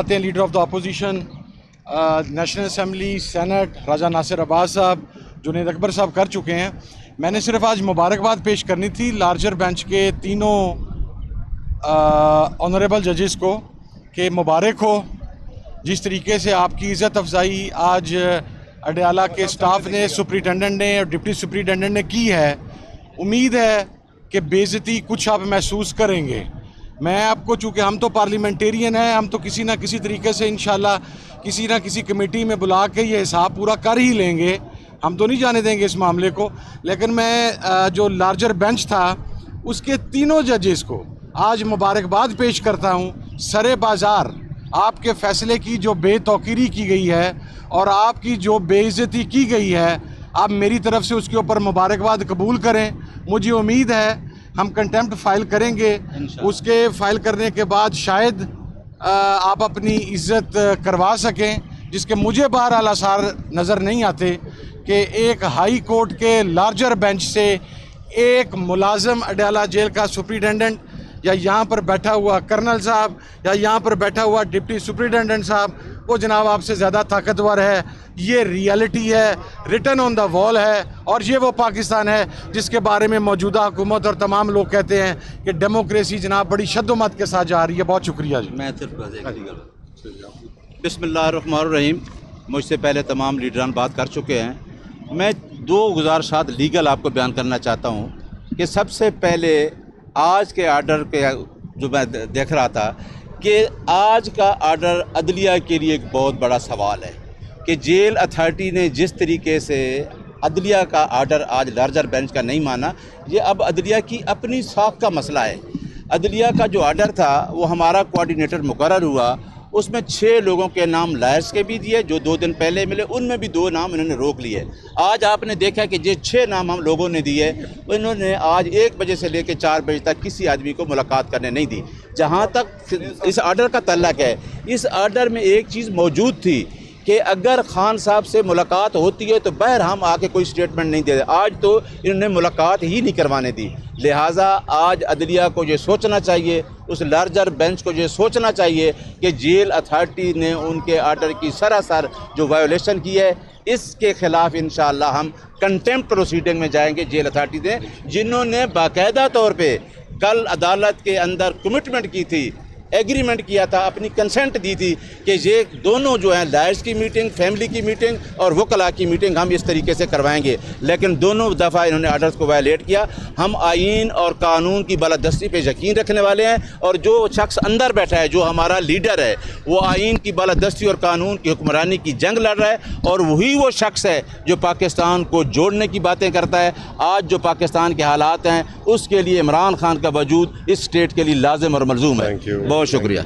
آتے ہیں leader of the opposition national assembly senate Raja Nasir Abbas صاحب جنید اکبر صاحب کر چکے ہیں. میں نے صرف آج مبارکباد پیش کرنی تھی لارجر بینچ کے تینوں آنریبل ججز کو کہ مبارک ہو. جس طریقے سے آپ کی عزت افزائی آج اڈیالہ کے سٹاف نے سپرنٹینڈنٹ نے اور ڈپٹی سپرنٹینڈنٹ نے کی ہے، امید ہے کہ بے عزتی کچھ آپ محسوس کریں گے. میں آپ کو، چونکہ ہم تو پارلیمنٹیرین ہیں، ہم تو کسی نہ کسی طریقے سے انشاءاللہ کسی نہ کسی کمیٹی میں بلا کے یہ حساب پورا کر ہی لیں گے. ہم تو نہیں جانے دیں گے اس معاملے کو. لیکن میں جو لارجر بینچ تھا اس کے تینوں ججز کو آج مبارکباد پیش کرتا ہوں. سرے بازار آپ کے فیصلے کی جو بے توقیری کی گئی ہے اور آپ کی جو بے عزتی کی گئی ہے، آپ میری طرف سے اس کے اوپر مبارکباد قبول کریں. مجھے امید ہے ہم کنٹیمپٹ فائل کریں گے. اس کے فائل کرنے کے بعد شاید آپ اپنی عزت کروا سکیں، جس کے مجھے بہرحال آثار نظر نہیں آتے کہ ایک ہائی کورٹ کے لارجر بینچ سے ایک ملازم اڈیالہ جیل کا سپرنٹینڈنٹ یا یہاں پر بیٹھا ہوا کرنل صاحب یا یہاں پر بیٹھا ہوا ڈپٹی سپرنٹینڈنٹ صاحب وہ جناب آپ سے زیادہ طاقتور ہے. یہ ریئلٹی ہے، ریٹن آن دا وال ہے، اور یہ وہ پاکستان ہے جس کے بارے میں موجودہ حکومت اور تمام لوگ کہتے ہیں کہ ڈیموکریسی جناب بڑی شد و مت کے ساتھ جا رہی ہے. بہت شکریہ جی. میں بسم اللہ الرحمن الرحیم. مجھ سے پہلے تمام لیڈران بات کر چکے ہیں. میں دو گزارشات لیگل آپ کو بیان کرنا چاہتا ہوں کہ سب سے پہلے آج کے آرڈر کے جو میں دیکھ رہا تھا کہ آج کا آرڈر عدلیہ کے لیے ایک بہت بڑا سوال ہے کہ جیل اتھارٹی نے جس طریقے سے عدلیہ کا آرڈر آج لارجر بینچ کا نہیں مانا، یہ اب عدلیہ کی اپنی ساکھ کا مسئلہ ہے. عدلیہ کا جو آرڈر تھا وہ ہمارا کوارڈینیٹر مقرر ہوا، اس میں 6 لوگوں کے نام لائرز کے بھی دیے جو 2 دن پہلے ملے، ان میں بھی 2 نام انہوں نے روک لیے. آج آپ نے دیکھا کہ یہ 6 نام ہم لوگوں نے دیے، انہوں نے آج 1 بجے سے لے کے 4 بجے تک کسی آدمی کو ملاقات کرنے نہیں دی. جہاں تک اس آرڈر کا تعلق ہے، اس آرڈر میں ایک چیز موجود تھی کہ اگر خان صاحب سے ملاقات ہوتی ہے تو بہر ہم آ کے کوئی سٹیٹمنٹ نہیں دے. آج تو انہوں نے ملاقات ہی نہیں کروانے دی. لہٰذا آج عدلیہ کو یہ سوچنا چاہیے، اس لارجر بینچ کو یہ سوچنا چاہیے کہ جیل اتھارٹی نے ان کے آرڈر کی سراسر جو وائیولیشن کی ہے، اس کے خلاف انشاءاللہ ہم کنٹیمپٹ پروسیڈنگ میں جائیں گے. جیل اتھارٹی نے جنہوں نے باقاعدہ طور پہ کل عدالت کے اندر کمٹمنٹ کی تھی، ایگریمنٹ کیا تھا، اپنی کنسنٹ دی تھی کہ یہ دونوں جو ہیں لائرز کی میٹنگ، فیملی کی میٹنگ اور وکلاء کی میٹنگ ہم اس طریقے سے کروائیں گے، لیکن دونوں دفعہ انہوں نے آرڈرز کو وائلیٹ کیا. ہم آئین اور قانون کی بالادستی پہ یقین رکھنے والے ہیں، اور جو شخص اندر بیٹھا ہے جو ہمارا لیڈر ہے وہ آئین کی بالادستی اور قانون کی حکمرانی کی جنگ لڑ رہا ہے، اور وہی وہ شخص ہے جو پاکستان کو جوڑنے کی باتیں کرتا ہے. آج جو پاکستان کے حالات ہیں اس کے لیے عمران خان کا وجود اس اسٹیٹ کے لیے لازم اور ملزوم ہے. بہت شکریہ.